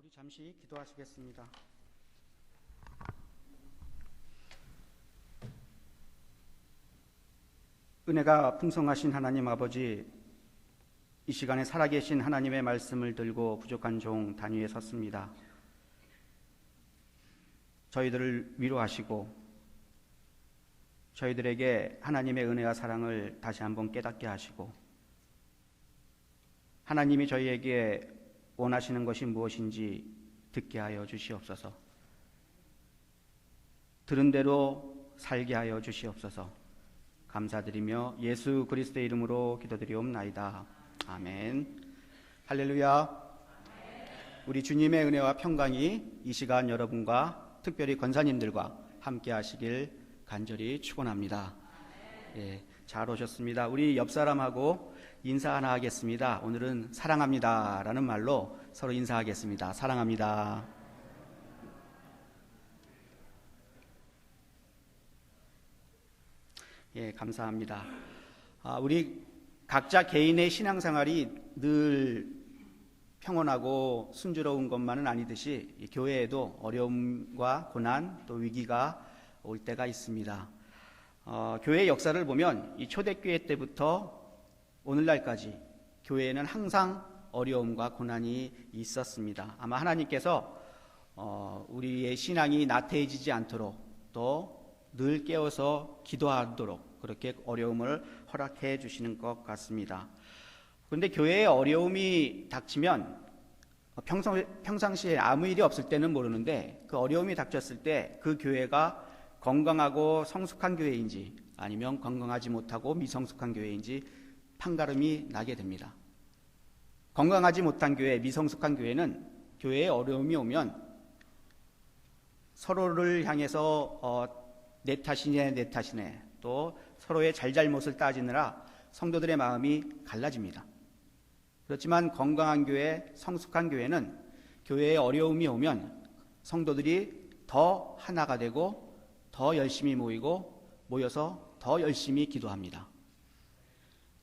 우리 잠시 기도하시겠습니다. 은혜가 풍성하신 하나님 아버지, 이 시간에 살아계신 하나님의 말씀을 들고 부족한 종 단위에 섰습니다. 저희들을 위로하시고 저희들에게 하나님의 은혜와 사랑을 다시 한번 깨닫게 하시고, 하나님이 저희에게 원하시는 것이 무엇인지 듣게 하여 주시옵소서. 들은 대로 살게 하여 주시옵소서. 감사드리며 예수 그리스도의 이름으로 기도드리옵나이다. 아멘. 할렐루야. 우리 주님의 은혜와 평강이 이 시간 여러분과 특별히 권사님들과 함께 하시길 간절히 축원합니다. 예, 잘 오셨습니다. 우리 옆 사람하고 인사 하나 하겠습니다. 오늘은 사랑합니다 라는 말로 서로 인사하겠습니다. 사랑합니다. 예, 감사합니다. 우리 각자 개인의 신앙생활이 늘 평온하고 순조로운 것만은 아니듯이 교회에도 어려움과 고난 또 위기가 올 때가 있습니다. 교회의 역사를 보면 이 초대교회 때부터 오늘날까지 교회에는 항상 어려움과 고난이 있었습니다. 아마 하나님께서 우리의 신앙이 나태해지지 않도록 또 늘 깨워서 기도하도록 그렇게 어려움을 허락해 주시는 것 같습니다. 그런데 교회에 어려움이 닥치면 평상시에 아무 일이 없을 때는 모르는데, 그 어려움이 닥쳤을 때 그 교회가 건강하고 성숙한 교회인지 아니면 건강하지 못하고 미성숙한 교회인지 판가름이 나게 됩니다. 건강하지 못한 교회, 미성숙한 교회는 교회에 어려움이 오면 서로를 향해서 내 탓이네 또 서로의 잘잘못을 따지느라 성도들의 마음이 갈라집니다. 그렇지만 건강한 교회, 성숙한 교회는 교회에 어려움이 오면 성도들이 더 하나가 되고 더 열심히 모여서 더 열심히 기도합니다.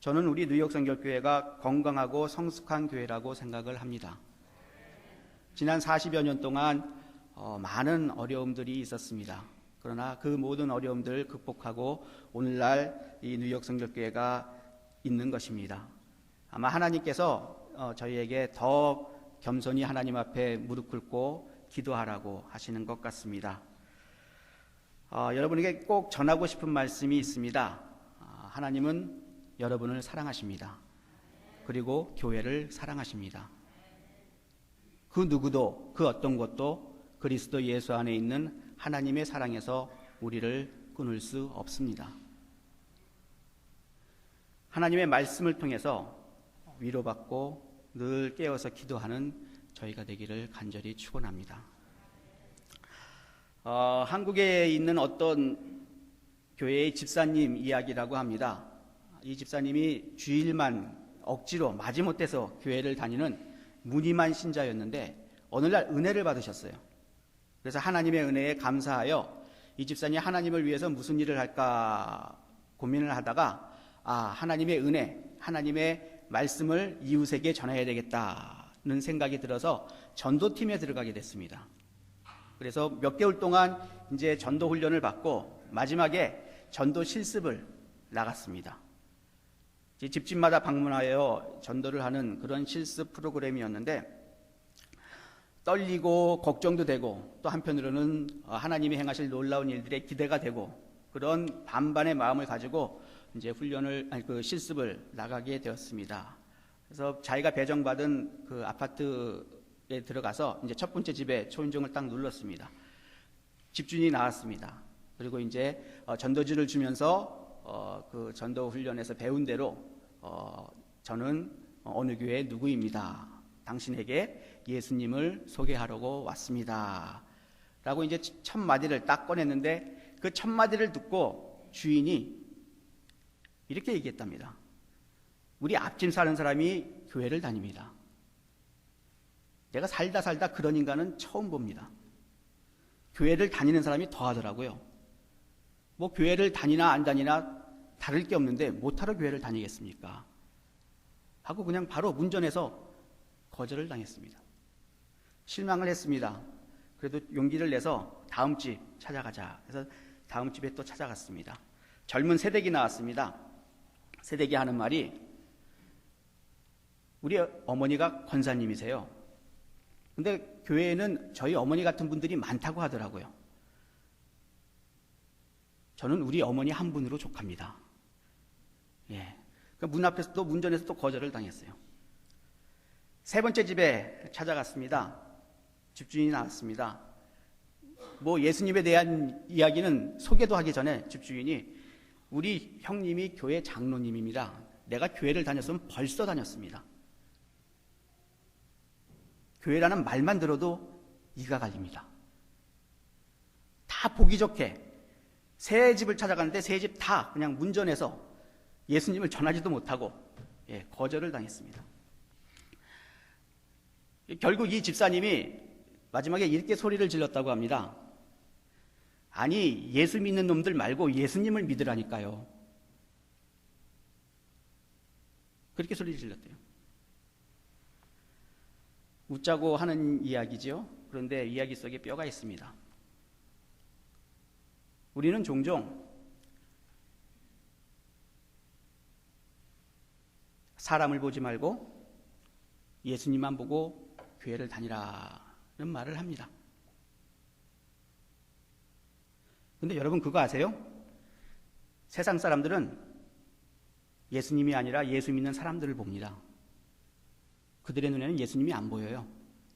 저는 우리 뉴욕 성결교회가 건강하고 성숙한 교회라고 생각을 합니다. 지난 40여 년 동안 많은 어려움들이 있었습니다. 그러나 그 모든 어려움들을 극복하고 오늘날 이 뉴욕 성결교회가 있는 것입니다. 아마 하나님께서 저희에게 더 겸손히 하나님 앞에 무릎 꿇고 기도하라고 하시는 것 같습니다. 여러분에게 꼭 전하고 싶은 말씀이 있습니다. 하나님은 여러분을 사랑하십니다. 그리고 교회를 사랑하십니다. 그 누구도 그 어떤 것도 그리스도 예수 안에 있는 하나님의 사랑에서 우리를 끊을 수 없습니다. 하나님의 말씀을 통해서 위로받고 늘 깨어서 기도하는 저희가 되기를 간절히 축원합니다. 한국에 있는 어떤 교회의 집사님 이야기라고 합니다. 이 집사님이 주일만 억지로 마지못해서 교회를 다니는 무늬만 신자였는데 어느 날 은혜를 받으셨어요. 그래서 하나님의 은혜에 감사하여 이 집사님이 하나님을 위해서 무슨 일을 할까 고민을 하다가 하나님의 은혜, 하나님의 말씀을 이웃에게 전해야 되겠다는 생각이 들어서 전도팀에 들어가게 됐습니다. 그래서 몇 개월 동안 이제 전도 훈련을 받고 마지막에 전도 실습을 나갔습니다. 집집마다 방문하여 전도를 하는 그런 실습 프로그램이었는데 떨리고 걱정도 되고 또 한편으로는 하나님이 행하실 놀라운 일들에 기대가 되고 그런 반반의 마음을 가지고 이제 그 실습을 나가게 되었습니다. 그래서 자기가 배정받은 그 아파트에 들어가서 이제 첫 번째 집에 초인종을 딱 눌렀습니다. 집주인이 나왔습니다. 그리고 이제 전도지를 주면서 그 전도 훈련에서 배운 대로 저는 어느 교회 누구입니다. 당신에게 예수님을 소개하려고 왔습니다. 라고 이제 첫 마디를 딱 꺼냈는데 그 첫 마디를 듣고 주인이 이렇게 얘기했답니다. 우리 앞집 사는 사람이 교회를 다닙니다. 내가 살다 그런 인간은 처음 봅니다. 교회를 다니는 사람이 더 하더라고요. 뭐 교회를 다니나 안 다니나 다를 게 없는데 못하러 교회를 다니겠습니까? 하고 그냥 바로 문전에서 거절을 당했습니다. 실망을 했습니다. 그래도 용기를 내서 다음 집 찾아가자. 그래서 다음 집에 또 찾아갔습니다. 젊은 새댁이 나왔습니다. 새댁이 하는 말이, 우리 어머니가 권사님이세요. 근데 교회에는 저희 어머니 같은 분들이 많다고 하더라고요. 저는 우리 어머니 한 분으로 족합니다. 예. 그러니까 문 앞에서 또 문전에서 또 거절을 당했어요. 세 번째 집에 찾아갔습니다. 집주인이 나왔습니다. 뭐 예수님에 대한 이야기는 소개도 하기 전에 집주인이, 우리 형님이 교회 장로님입니다. 내가 교회를 다녔으면 벌써 다녔습니다. 교회라는 말만 들어도 이가 갈립니다. 다 보기 좋게 세 집을 찾아가는데 세 집 다 그냥 문전에서 예수님을 전하지도 못하고 거절을 당했습니다. 결국 이 집사님이 마지막에 이렇게 소리를 질렀다고 합니다. 아니, 예수 믿는 놈들 말고 예수님을 믿으라니까요. 그렇게 소리를 질렀대요. 웃자고 하는 이야기지요. 그런데 이야기 속에 뼈가 있습니다. 우리는 종종 사람을 보지 말고 예수님만 보고 교회를 다니라는 말을 합니다. 근데 여러분 그거 아세요? 세상 사람들은 예수님이 아니라 예수 믿는 사람들을 봅니다. 그들의 눈에는 예수님이 안 보여요.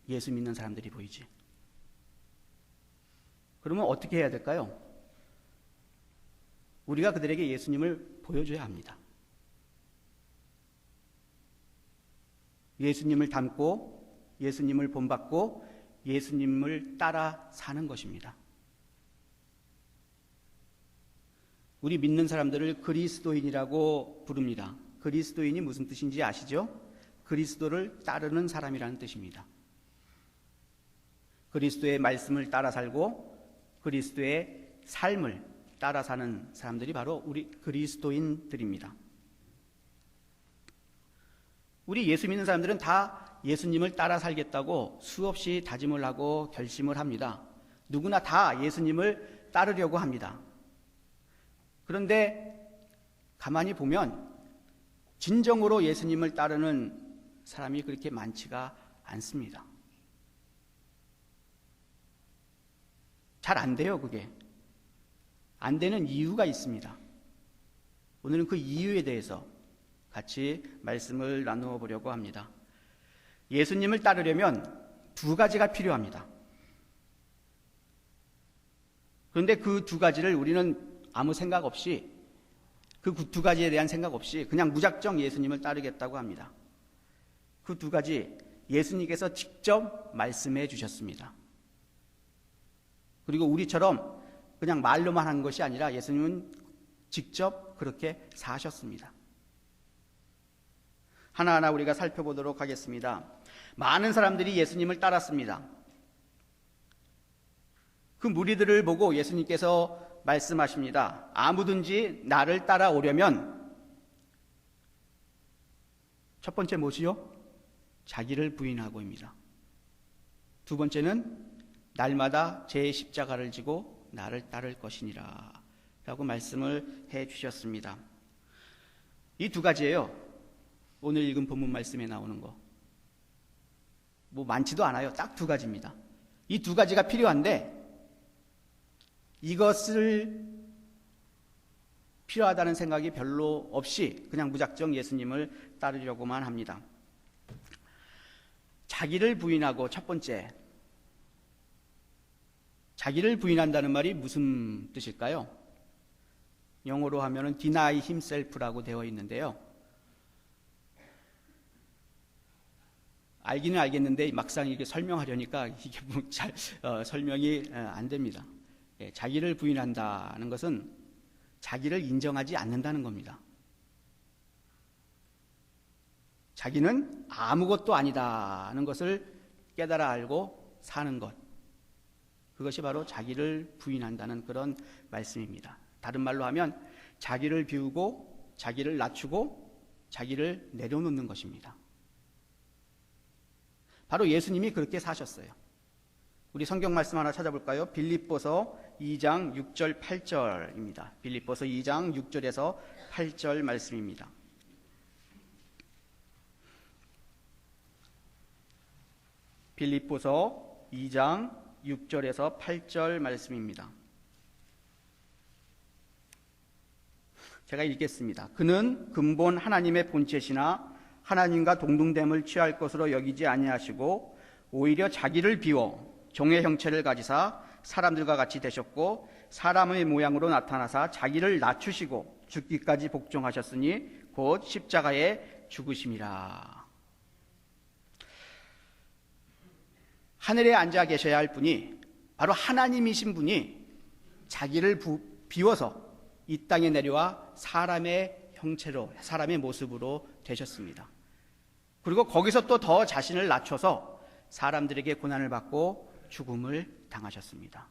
예수 믿는 사람들이 보이지. 그러면 어떻게 해야 될까요? 우리가 그들에게 예수님을 보여줘야 합니다. 예수님을 닮고 예수님을 본받고 예수님을 따라 사는 것입니다. 우리 믿는 사람들을 그리스도인이라고 부릅니다. 그리스도인이 무슨 뜻인지 아시죠? 그리스도를 따르는 사람이라는 뜻입니다. 그리스도의 말씀을 따라 살고 그리스도의 삶을 따라 사는 사람들이 바로 우리 그리스도인들입니다. 우리 예수 믿는 사람들은 다 예수님을 따라 살겠다고 수없이 다짐을 하고 결심을 합니다. 누구나 다 예수님을 따르려고 합니다. 그런데 가만히 보면 진정으로 예수님을 따르는 사람이 그렇게 많지가 않습니다. 잘 안 돼요, 그게. 안 되는 이유가 있습니다. 오늘은 그 이유에 대해서 같이 말씀을 나누어 보려고 합니다. 예수님을 따르려면 두 가지가 필요합니다. 그런데 그 두 가지를 우리는 아무 생각 없이, 그 두 가지에 대한 생각 없이 그냥 무작정 예수님을 따르겠다고 합니다. 그 두 가지 예수님께서 직접 말씀해 주셨습니다. 그리고 우리처럼 그냥 말로만 한 것이 아니라 예수님은 직접 그렇게 사셨습니다. 하나하나 우리가 살펴보도록 하겠습니다. 많은 사람들이 예수님을 따랐습니다. 그 무리들을 보고 예수님께서 말씀하십니다. 아무든지 나를 따라오려면 첫 번째 무엇이요? 자기를 부인하고입니다. 두 번째는 날마다 제 십자가를 지고 나를 따를 것이니라 라고 말씀을 해 주셨습니다. 이 두 가지예요. 오늘 읽은 본문 말씀에 나오는 거. 뭐 많지도 않아요. 딱 두 가지입니다. 이 두 가지가 필요한데 이것을 필요하다는 생각이 별로 없이 그냥 무작정 예수님을 따르려고만 합니다. 자기를 부인하고 첫 번째, 자기를 부인한다는 말이 무슨 뜻일까요? 영어로 하면은 deny himself라고 되어 있는데요. 알기는 알겠는데 막상 이게 설명하려니까 이게 뭐 잘 설명이 안 됩니다. 자기를 부인한다는 것은 자기를 인정하지 않는다는 겁니다. 자기는 아무것도 아니다는 것을 깨달아 알고 사는 것. 그것이 바로 자기를 부인한다는 그런 말씀입니다. 다른 말로 하면 자기를 비우고 자기를 낮추고 자기를 내려놓는 것입니다. 바로 예수님이 그렇게 사셨어요. 우리 성경 말씀 하나 찾아볼까요? 빌립보서 2장 6절 8절입니다. 빌립보서 2장 6절에서 8절 말씀입니다. 빌립보서 2장 6절에서 8절 말씀입니다. 제가 읽겠습니다. 그는 근본 하나님의 본체시나 하나님과 동등됨을 취할 것으로 여기지 아니하시고 오히려 자기를 비워 종의 형체를 가지사 사람들과 같이 되셨고 사람의 모양으로 나타나사 자기를 낮추시고 죽기까지 복종하셨으니 곧 십자가에 죽으심이라. 하늘에 앉아 계셔야 할 분이, 바로 하나님이신 분이 자기를 비워서 이 땅에 내려와 사람의 형체로, 사람의 모습으로 되셨습니다. 그리고 거기서 또 더 자신을 낮춰서 사람들에게 고난을 받고 죽음을 당하셨습니다.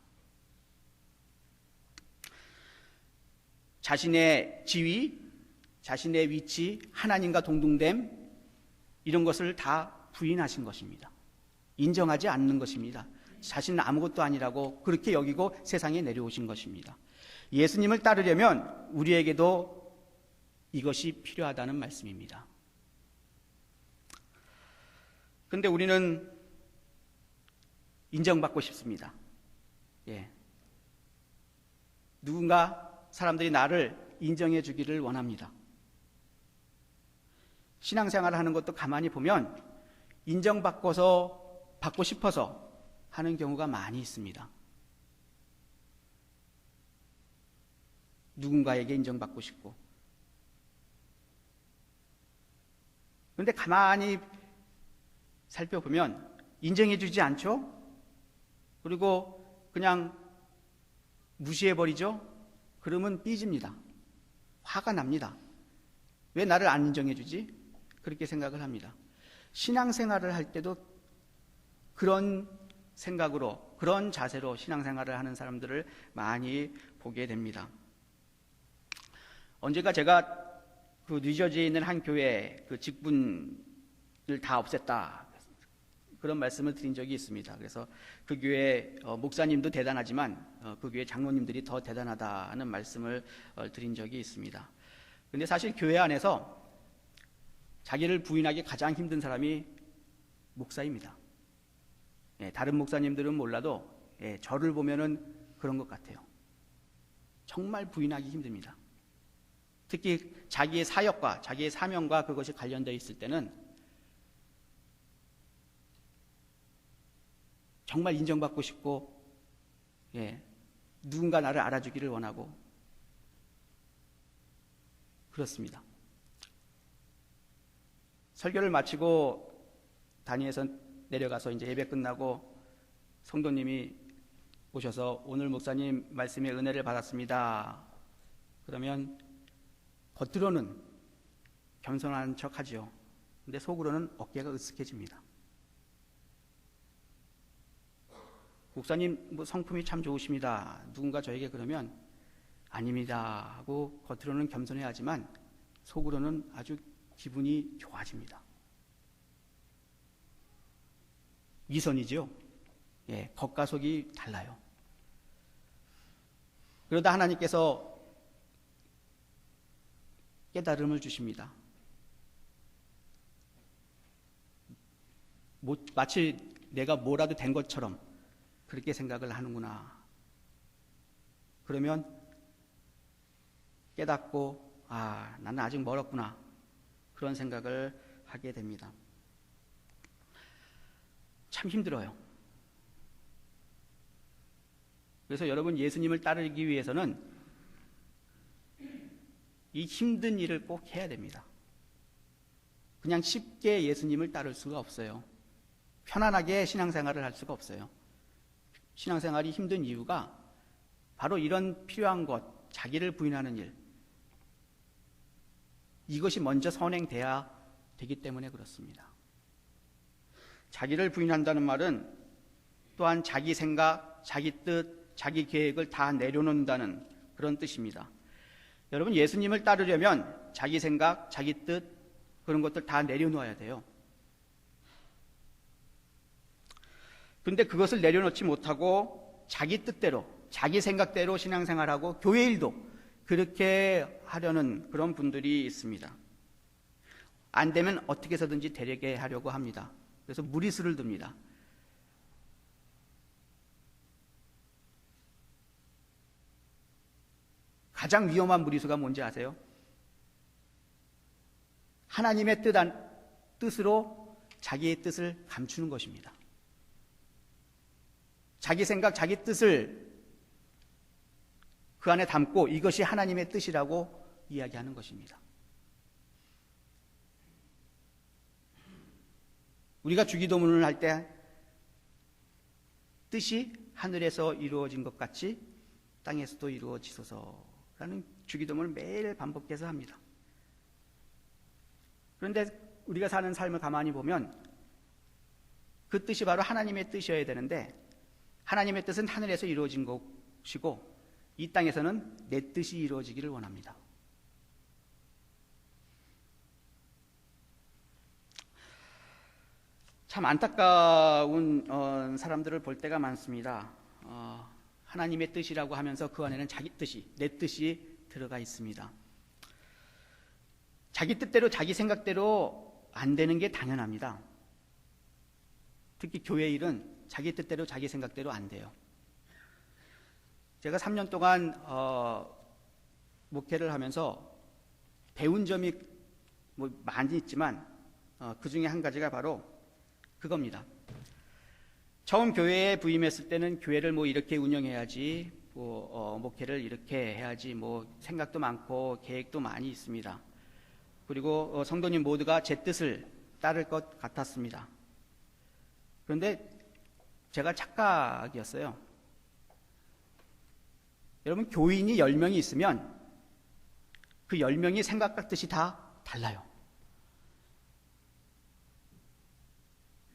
자신의 지위, 자신의 위치, 하나님과 동등됨, 이런 것을 다 부인하신 것입니다. 인정하지 않는 것입니다. 자신은 아무것도 아니라고 그렇게 여기고 세상에 내려오신 것입니다. 예수님을 따르려면 우리에게도 이것이 필요하다는 말씀입니다. 그런데 우리는 인정받고 싶습니다. 누군가 사람들이 나를 인정해 주기를 원합니다. 신앙생활을 하는 것도 가만히 보면 인정받고 싶어서 하는 경우가 많이 있습니다. 누군가에게 인정받고 싶고. 그런데 가만히 살펴보면 인정해 주지 않죠? 그리고 그냥 무시해버리죠? 그러면 삐집니다. 화가 납니다. 왜 나를 안 인정해 주지? 그렇게 생각을 합니다. 신앙생활을 할 때도 그런 생각으로, 그런 자세로 신앙생활을 하는 사람들을 많이 보게 됩니다. 언젠가 제가 그 뉴저지에 있는 한 교회 그 직분을 다 없앴다, 그런 말씀을 드린 적이 있습니다. 그래서 그 교회 목사님도 대단하지만 그 교회 장로님들이 더 대단하다는 말씀을 드린 적이 있습니다. 그런데 사실 교회 안에서 자기를 부인하기 가장 힘든 사람이 목사입니다. 다른 목사님들은 몰라도 저를 보면은 그런 것 같아요. 정말 부인하기 힘듭니다. 특히 자기의 사역과 자기의 사명과 그것이 관련되어 있을 때는 정말 인정받고 싶고, 누군가 나를 알아주기를 원하고 그렇습니다. 설교를 마치고 단위에서 내려가서 이제 예배 끝나고 성도님이 오셔서 오늘 목사님 말씀에 은혜를 받았습니다. 그러면 겉으로는 겸손한 척 하죠. 근데 속으로는 어깨가 으쓱해집니다. 목사님 성품이 참 좋으십니다. 누군가 저에게 그러면 아닙니다 하고 겉으로는 겸손해야 하지만 속으로는 아주 기분이 좋아집니다. 위선이죠. 겉과 속이 달라요. 그러다 하나님께서 깨달음을 주십니다. 마치 내가 뭐라도 된 것처럼 그렇게 생각을 하는구나. 그러면 깨닫고 나는 아직 멀었구나. 그런 생각을 하게 됩니다. 참 힘들어요. 그래서 여러분, 예수님을 따르기 위해서는 이 힘든 일을 꼭 해야 됩니다. 그냥 쉽게 예수님을 따를 수가 없어요. 편안하게 신앙생활을 할 수가 없어요. 신앙생활이 힘든 이유가 바로 이런 필요한 것, 자기를 부인하는 일, 이것이 먼저 선행돼야 되기 때문에 그렇습니다. 자기를 부인한다는 말은 또한 자기 생각, 자기 뜻, 자기 계획을 다 내려놓는다는 그런 뜻입니다. 여러분, 예수님을 따르려면 자기 생각, 자기 뜻, 그런 것들 다 내려놓아야 돼요. 그런데 그것을 내려놓지 못하고 자기 뜻대로, 자기 생각대로 신앙생활하고 교회 일도 그렇게 하려는 그런 분들이 있습니다. 안 되면 어떻게 해서든지 되게 하려고 합니다. 그래서 무리수를 둡니다. 가장 위험한 무리수가 뭔지 아세요? 하나님의 뜻으로 자기의 뜻을 감추는 것입니다. 자기 생각, 자기 뜻을 그 안에 담고 이것이 하나님의 뜻이라고 이야기하는 것입니다. 우리가 주기도문을 할 때 뜻이 하늘에서 이루어진 것 같이 땅에서도 이루어지소서라는 주기도문을 매일 반복해서 합니다. 그런데 우리가 사는 삶을 가만히 보면 그 뜻이 바로 하나님의 뜻이어야 되는데 하나님의 뜻은 하늘에서 이루어진 것이고 이 땅에서는 내 뜻이 이루어지기를 원합니다. 참 안타까운 사람들을 볼 때가 많습니다. 하나님의 뜻이라고 하면서 그 안에는 자기 뜻이, 내 뜻이 들어가 있습니다. 자기 뜻대로 자기 생각대로 안 되는 게 당연합니다. 특히 교회 일은 자기 뜻대로 자기 생각대로 안 돼요. 제가 3년 동안 목회를 하면서 배운 점이 뭐 많이 있지만 그 중에 한 가지가 바로 그겁니다. 처음 교회에 부임했을 때는 교회를 뭐 이렇게 운영해야지, 목회를 이렇게 해야지, 뭐 생각도 많고 계획도 많이 있습니다. 그리고 성도님 모두가 제 뜻을 따를 것 같았습니다. 그런데 제가 착각이었어요. 여러분, 교인이 10명이 있으면 그 10명이 생각과 뜻이 다 달라요.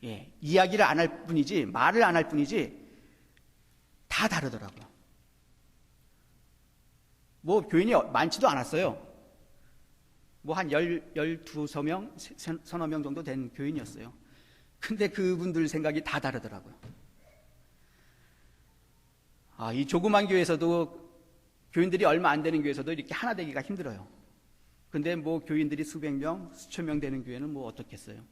예, 이야기를 안 할 뿐이지, 말을 안 할 뿐이지 다 다르더라고요. 뭐 교인이 많지도 않았어요. 뭐 한 12명, 서너 명 정도 된 교인이었어요. 근데 그분들 생각이 다 다르더라고요. 이 조그만 교회에서도, 교인들이 얼마 안 되는 교회에서도 이렇게 하나 되기가 힘들어요. 근데 뭐 교인들이 수백 명, 수천 명 되는 교회는 뭐 어떻겠어요?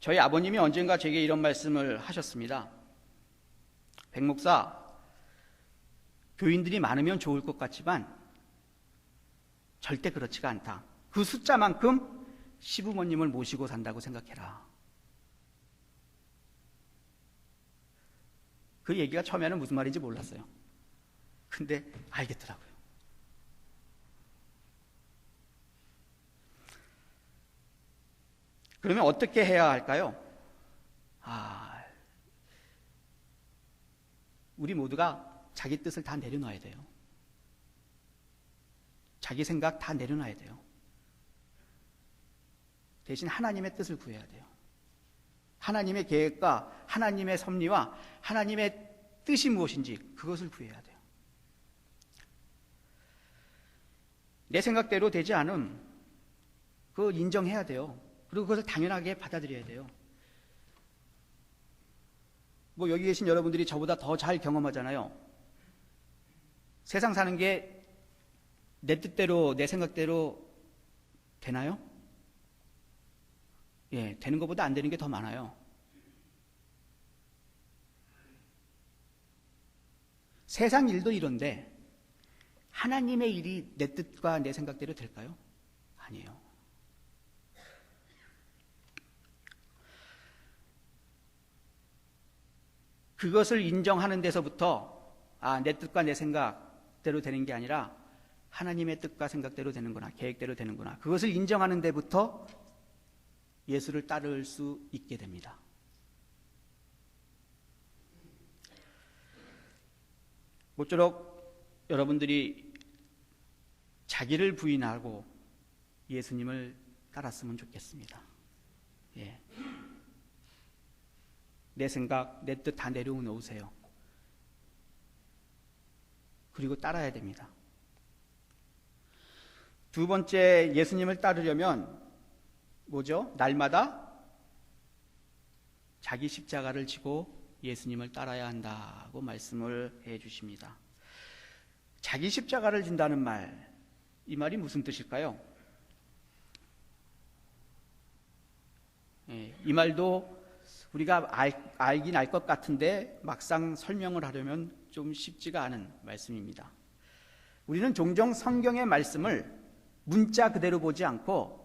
저희 아버님이 언젠가 제게 이런 말씀을 하셨습니다. 백 목사, 교인들이 많으면 좋을 것 같지만 절대 그렇지가 않다. 그 숫자만큼 시부모님을 모시고 산다고 생각해라. 그 얘기가 처음에는 무슨 말인지 몰랐어요. 근데 알겠더라고요. 그러면 어떻게 해야 할까요? 우리 모두가 자기 뜻을 다 내려놔야 돼요. 자기 생각 다 내려놔야 돼요. 대신 하나님의 뜻을 구해야 돼요. 하나님의 계획과 하나님의 섭리와 하나님의 뜻이 무엇인지 그것을 구해야 돼요. 내 생각대로 되지 않음, 그걸 인정해야 돼요. 그리고 그것을 당연하게 받아들여야 돼요. 뭐 여기 계신 여러분들이 저보다 더 잘 경험하잖아요. 세상 사는 게 내 뜻대로, 내 생각대로 되나요? 예, 되는 것보다 안 되는 게 더 많아요. 세상 일도 이런데 하나님의 일이 내 뜻과 내 생각대로 될까요? 아니에요. 그것을 인정하는 데서부터 내 뜻과 내 생각대로 되는 게 아니라 하나님의 뜻과 생각대로 되는구나, 계획대로 되는구나, 그것을 인정하는 데부터 예수를 따를 수 있게 됩니다. 모쪼록 여러분들이 자기를 부인하고 예수님을 따랐으면 좋겠습니다. 예. 내 생각, 내 뜻 다 내려놓으세요. 그리고 따라야 됩니다. 두 번째, 예수님을 따르려면 뭐죠? 날마다 자기 십자가를 지고 예수님을 따라야 한다고 말씀을 해 주십니다. 자기 십자가를 진다는 말, 이 말이 무슨 뜻일까요? 이 말도 우리가 알긴 알 것 같은데 막상 설명을 하려면 좀 쉽지가 않은 말씀입니다. 우리는 종종 성경의 말씀을 문자 그대로 보지 않고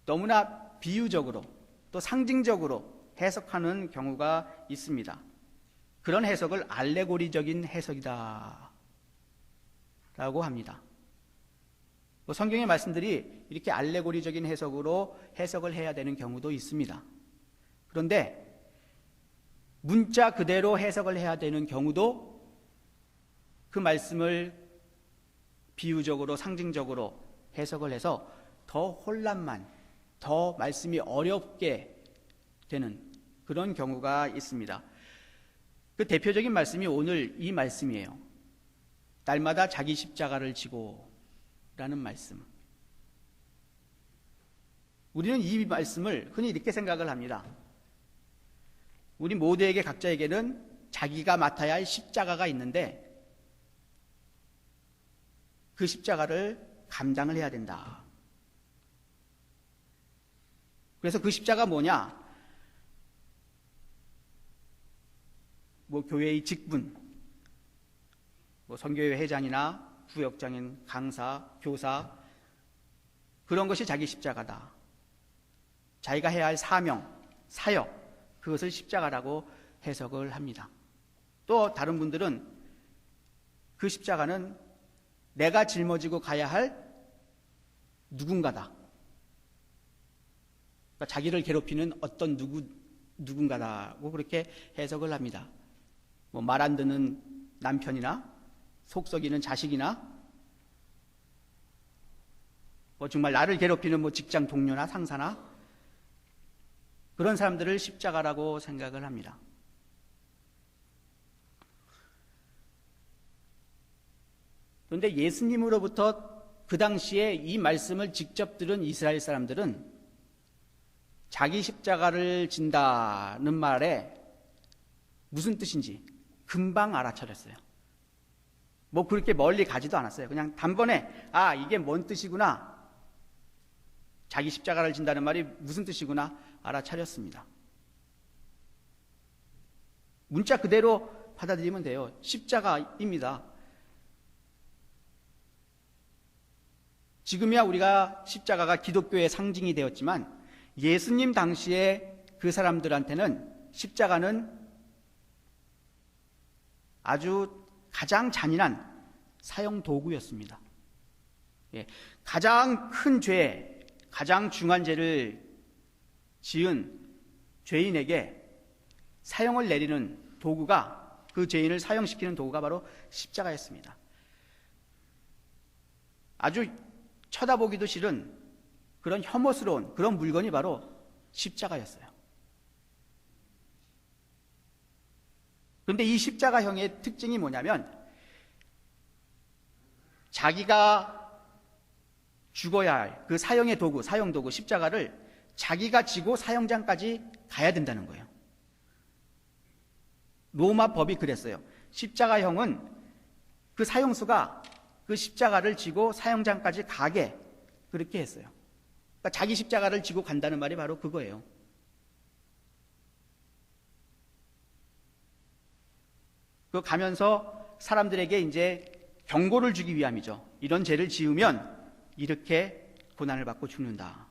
너무나 비유적으로 또 상징적으로 해석하는 경우가 있습니다. 그런 해석을 알레고리적인 해석이다 라고 합니다. 성경의 말씀들이 이렇게 알레고리적인 해석으로 해석을 해야 되는 경우도 있습니다. 그런데 문자 그대로 해석을 해야 되는 경우도 그 말씀을 비유적으로 상징적으로 해석을 해서 더 혼란만, 더 말씀이 어렵게 되는 그런 경우가 있습니다. 그 대표적인 말씀이 오늘 이 말씀이에요. 날마다 자기 십자가를 지고 라는 말씀. 우리는 이 말씀을 흔히 이렇게 생각을 합니다. 우리 모두에게 각자에게는 자기가 맡아야 할 십자가가 있는데 그 십자가를 감당을 해야 된다. 그래서 그 십자가 뭐냐? 교회의 직분, 선교회 회장이나 구역장인, 강사, 교사, 그런 것이 자기 십자가다. 자기가 해야 할 사명, 사역, 그것을 십자가라고 해석을 합니다. 또 다른 분들은 그 십자가는 내가 짊어지고 가야 할 누군가다. 그러니까 자기를 괴롭히는 어떤 누군가다고 그렇게 해석을 합니다. 말 안 듣는 남편이나 속 썩이는 자식이나 정말 나를 괴롭히는 직장 동료나 상사나 그런 사람들을 십자가라고 생각을 합니다. 그런데 예수님으로부터 그 당시에 이 말씀을 직접 들은 이스라엘 사람들은 자기 십자가를 진다는 말에 무슨 뜻인지 금방 알아차렸어요. 그렇게 멀리 가지도 않았어요. 그냥 단번에 이게 뭔 뜻이구나, 자기 십자가를 진다는 말이 무슨 뜻이구나 알아차렸습니다. 문자 그대로 받아들이면 돼요. 십자가입니다. 지금이야 우리가 십자가가 기독교의 상징이 되었지만 예수님 당시에 그 사람들한테는 십자가는 아주 가장 잔인한 사형 도구였습니다. 가장 큰 죄, 가장 중한 죄를 지은 죄인에게 사형을 내리는 도구가, 그 죄인을 사형시키는 도구가 바로 십자가였습니다. 아주 쳐다보기도 싫은 그런 혐오스러운 그런 물건이 바로 십자가였어요. 그런데 이 십자가형의 특징이 뭐냐면 자기가 죽어야 할 그 사형의 도구, 사형도구 십자가를 자기가 지고 사형장까지 가야 된다는 거예요. 로마 법이 그랬어요. 십자가형은 그 사형수가 그 십자가를 지고 사형장까지 가게 그렇게 했어요. 그러니까 자기 십자가를 지고 간다는 말이 바로 그거예요. 그 가면서 사람들에게 이제 경고를 주기 위함이죠. 이런 죄를 지으면 이렇게 고난을 받고 죽는다.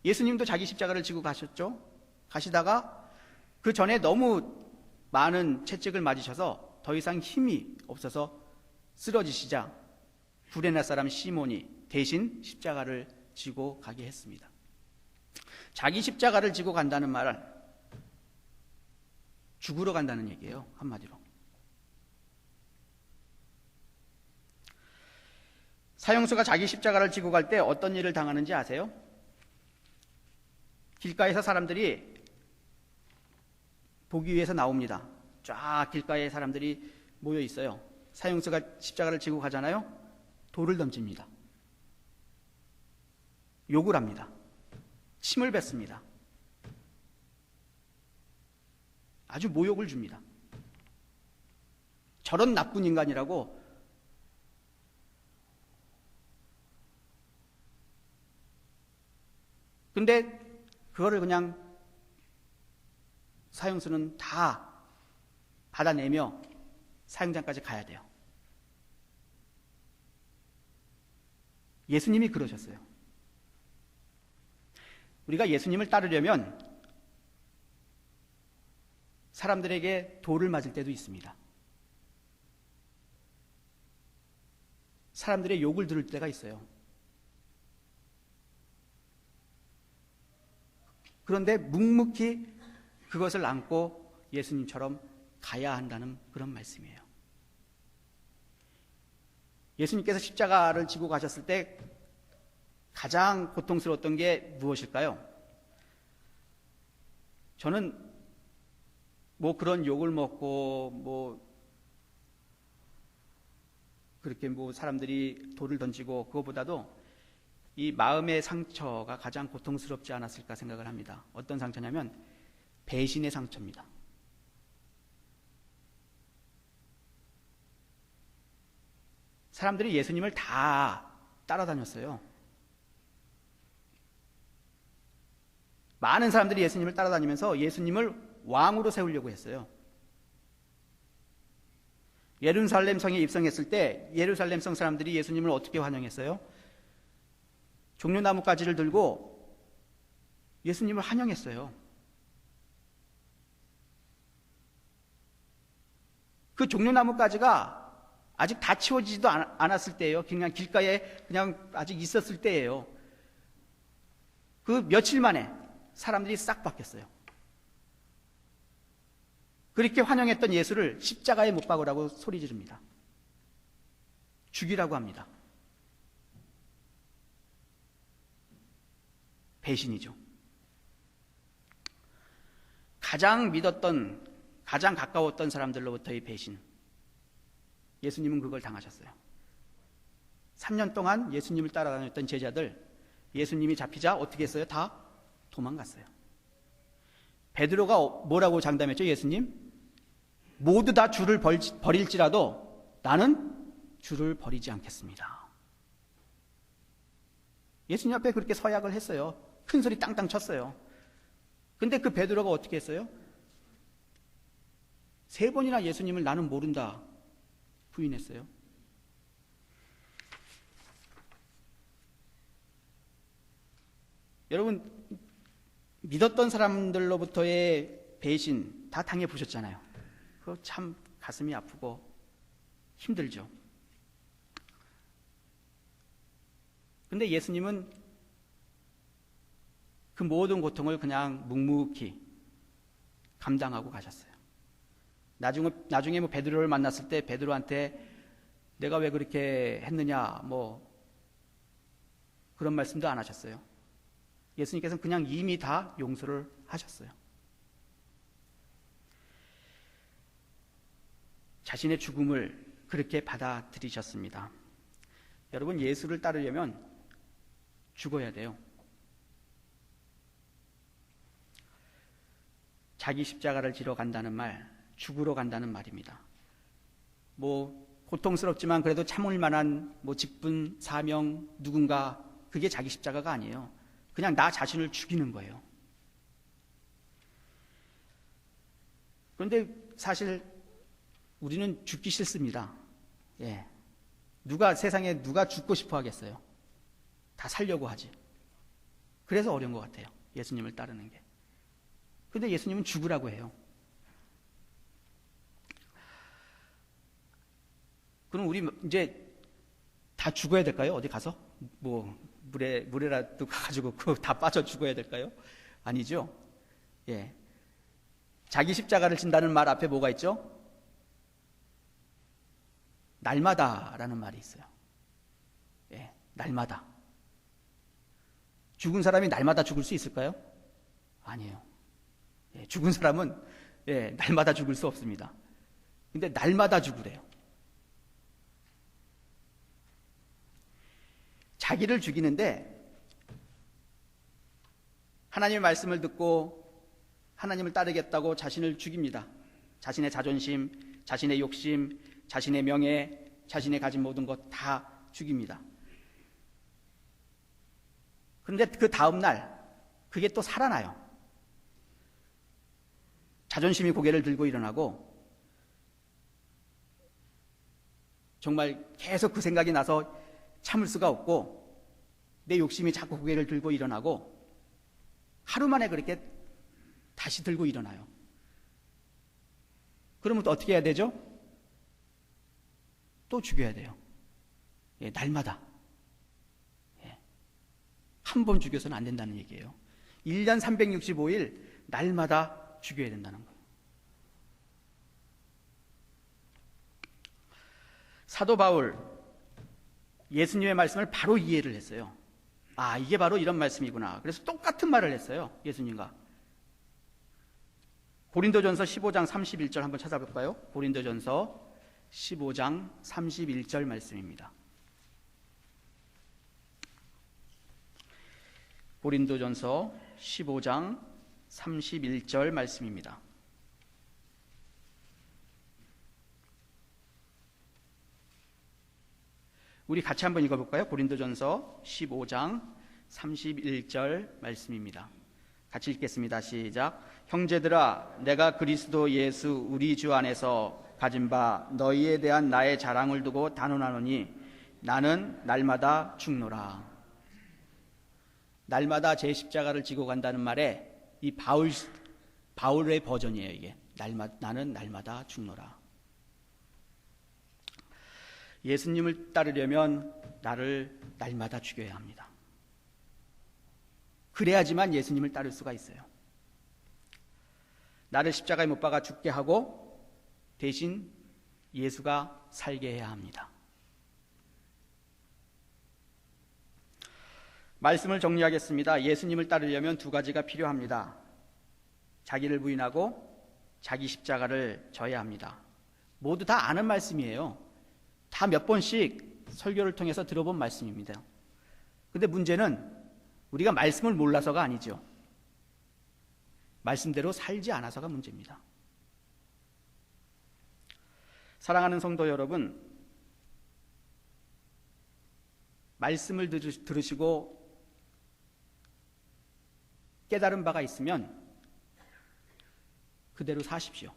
예수님도 자기 십자가를 지고 가셨죠. 가시다가 그 전에 너무 많은 채찍을 맞으셔서 더 이상 힘이 없어서 쓰러지시자 구레네 사람 시몬이 대신 십자가를 지고 가게 했습니다. 자기 십자가를 지고 간다는 말은 죽으러 간다는 얘기예요. 한마디로. 사형수가 자기 십자가를 지고 갈 때 어떤 일을 당하는지 아세요? 길가에서 사람들이 보기 위해서 나옵니다. 쫙 길가에 사람들이 모여 있어요. 사형수가 십자가를 지고 가잖아요. 돌을 던집니다. 욕을 합니다. 침을 뱉습니다. 아주 모욕을 줍니다. 저런 나쁜 인간이라고. 근데 그거를 그냥 사형수는 다 받아내며 사형장까지 가야 돼요. 예수님이 그러셨어요. 우리가 예수님을 따르려면 사람들에게 돌을 맞을 때도 있습니다. 사람들의 욕을 들을 때가 있어요. 그런데 묵묵히 그것을 안고 예수님처럼 가야 한다는 그런 말씀이에요. 예수님께서 십자가를 지고 가셨을 때 가장 고통스러웠던 게 무엇일까요? 저는 뭐 그런 욕을 먹고 뭐 그렇게 뭐 사람들이 돌을 던지고 그거보다도 이 마음의 상처가 가장 고통스럽지 않았을까 생각을 합니다. 어떤 상처냐면 배신의 상처입니다. 사람들이 예수님을 다 따라다녔어요. 많은 사람들이 예수님을 따라다니면서 예수님을 왕으로 세우려고 했어요. 예루살렘 성에 입성했을 때 예루살렘 성 사람들이 예수님을 어떻게 환영했어요? 종려나무 가지를 들고 예수님을 환영했어요. 그 종려나무 가지가 아직 다 치워지지도 않았을 때예요. 그냥 길가에 그냥 아직 있었을 때예요. 그 며칠 만에 사람들이 싹 바뀌었어요. 그렇게 환영했던 예수를 십자가에 못 박으라고 소리 지릅니다. 죽이라고 합니다. 배신이죠. 가장 믿었던, 가장 가까웠던 사람들로부터의 배신. 예수님은 그걸 당하셨어요. 3년 동안 예수님을 따라다녔던 제자들, 예수님이 잡히자 어떻게 했어요? 다 도망갔어요. 베드로가 뭐라고 장담했죠? 예수님? 모두 다 주를 버릴지라도 나는 주를 버리지 않겠습니다. 예수님 앞에 그렇게 서약을 했어요. 큰 소리 땅땅 쳤어요. 근데 그 베드로가 어떻게 했어요? 3번이나 예수님을 나는 모른다 부인했어요. 여러분, 믿었던 사람들로부터의 배신 다 당해보셨잖아요. 그거 참 가슴이 아프고 힘들죠. 근데 예수님은 그 모든 고통을 그냥 묵묵히 감당하고 가셨어요. 나중에 뭐 베드로를 만났을 때 베드로한테 내가 왜 그렇게 했느냐 뭐 그런 말씀도 안 하셨어요. 예수님께서는 그냥 이미 다 용서를 하셨어요. 자신의 죽음을 그렇게 받아들이셨습니다. 여러분, 예수를 따르려면 죽어야 돼요. 자기 십자가를 지러 간다는 말, 죽으러 간다는 말입니다. 뭐 고통스럽지만 그래도 참을 만한 뭐 직분, 사명, 누군가, 그게 자기 십자가가 아니에요. 그냥 나 자신을 죽이는 거예요. 그런데 사실 우리는 죽기 싫습니다. 예. 세상에 누가 죽고 싶어 하겠어요? 다 살려고 하지. 그래서 어려운 것 같아요. 예수님을 따르는 게. 근데 예수님은 죽으라고 해요. 그럼 우리 이제 다 죽어야 될까요? 어디 가서? 뭐 물에라도 가가지고 그거 다 빠져 죽어야 될까요? 아니죠. 예. 자기 십자가를 진다는 말 앞에 뭐가 있죠? 날마다라는 말이 있어요. 예, 날마다. 죽은 사람이 날마다 죽을 수 있을까요? 아니에요. 예, 죽은 사람은 날마다 죽을 수 없습니다. 근데 날마다 죽으래요. 자기를 죽이는데 하나님의 말씀을 듣고 하나님을 따르겠다고 자신을 죽입니다. 자신의 자존심, 자신의 욕심, 자신의 명예, 자신의 가진 모든 것 다 죽입니다. 그런데 그 다음 날 그게 또 살아나요. 자존심이 고개를 들고 일어나고 정말 계속 그 생각이 나서 참을 수가 없고 내 욕심이 자꾸 고개를 들고 일어나고 하루 만에 그렇게 다시 들고 일어나요. 그러면 또 어떻게 해야 되죠? 또 죽여야 돼요. 예, 날마다. 예. 한 번 죽여서는 안 된다는 얘기예요. 1년 365일 날마다 죽여야 된다는 거예요. 사도 바울, 예수님의 말씀을 바로 이해를 했어요. 아, 이게 바로 이런 말씀이구나. 그래서 똑같은 말을 했어요. 예수님과. 고린도전서 15장 31절 한번 찾아볼까요? 고린도전서 15장 31절 말씀입니다. 고린도전서 15장 31절 말씀입니다. 우리 같이 한번 읽어볼까요? 고린도전서 15장 31절 말씀입니다. 같이 읽겠습니다. 시작. 형제들아, 내가 그리스도 예수 우리 주 안에서 가진 바 너희에 대한 나의 자랑을 두고 단언하노니 나는 날마다 죽노라. 날마다 제 십자가를 지고 간다는 말에 이 바울의 버전이에요. 이게 나는 날마다 죽노라. 예수님을 따르려면 나를 날마다 죽여야 합니다. 그래야지만 예수님을 따를 수가 있어요. 나를 십자가에 못 박아 죽게 하고 대신 예수가 살게 해야 합니다. 말씀을 정리하겠습니다. 예수님을 따르려면 두 가지가 필요합니다. 자기를 부인하고 자기 십자가를 져야 합니다. 모두 다 아는 말씀이에요. 다 몇 번씩 설교를 통해서 들어본 말씀입니다. 근데 문제는 우리가 말씀을 몰라서가 아니죠. 말씀대로 살지 않아서가 문제입니다. 사랑하는 성도 여러분, 말씀을 들으시고 깨달은 바가 있으면 그대로 사십시오.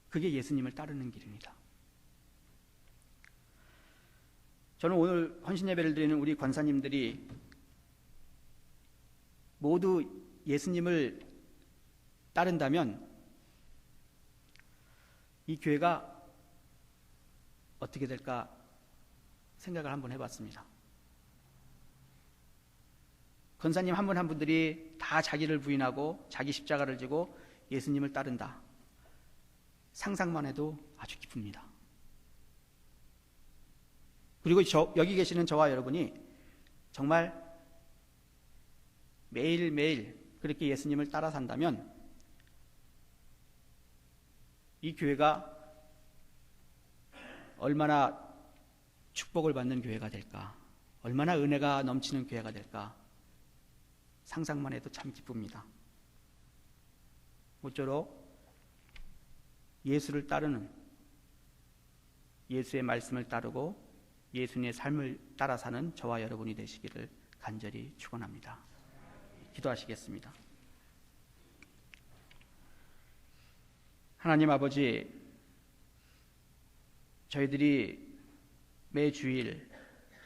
그게 예수님을 따르는 길입니다. 저는 오늘 헌신 예배를 드리는 우리 권사님들이 모두 예수님을 따른다면 이 교회가 어떻게 될까 생각을 한번 해봤습니다. 권사님 한 분 한 분들이 다 자기를 부인하고 자기 십자가를 지고 예수님을 따른다. 상상만 해도 아주 기쁩니다. 그리고 여기 계시는 저와 여러분이 정말 매일매일 그렇게 예수님을 따라 산다면 이 교회가 얼마나 축복을 받는 교회가 될까, 얼마나 은혜가 넘치는 교회가 될까 상상만 해도 참 기쁩니다. 모쪼록 예수를 따르는, 예수의 말씀을 따르고 예수님의 삶을 따라 사는 저와 여러분이 되시기를 간절히 축원합니다. 기도하시겠습니다. 하나님 아버지, 저희들이 매주일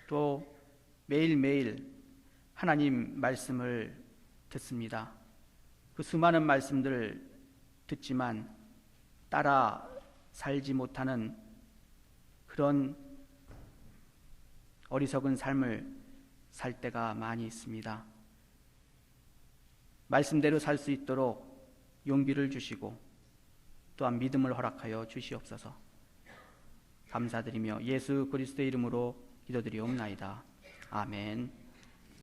또 매일매일 하나님 말씀을 듣습니다. 그 수많은 말씀들을 듣지만 따라 살지 못하는 그런 어리석은 삶을 살 때가 많이 있습니다. 말씀대로 살 수 있도록 용기를 주시고 또한 믿음을 허락하여 주시옵소서. 감사드리며 예수 그리스도의 이름으로 기도드리옵나이다. 아멘.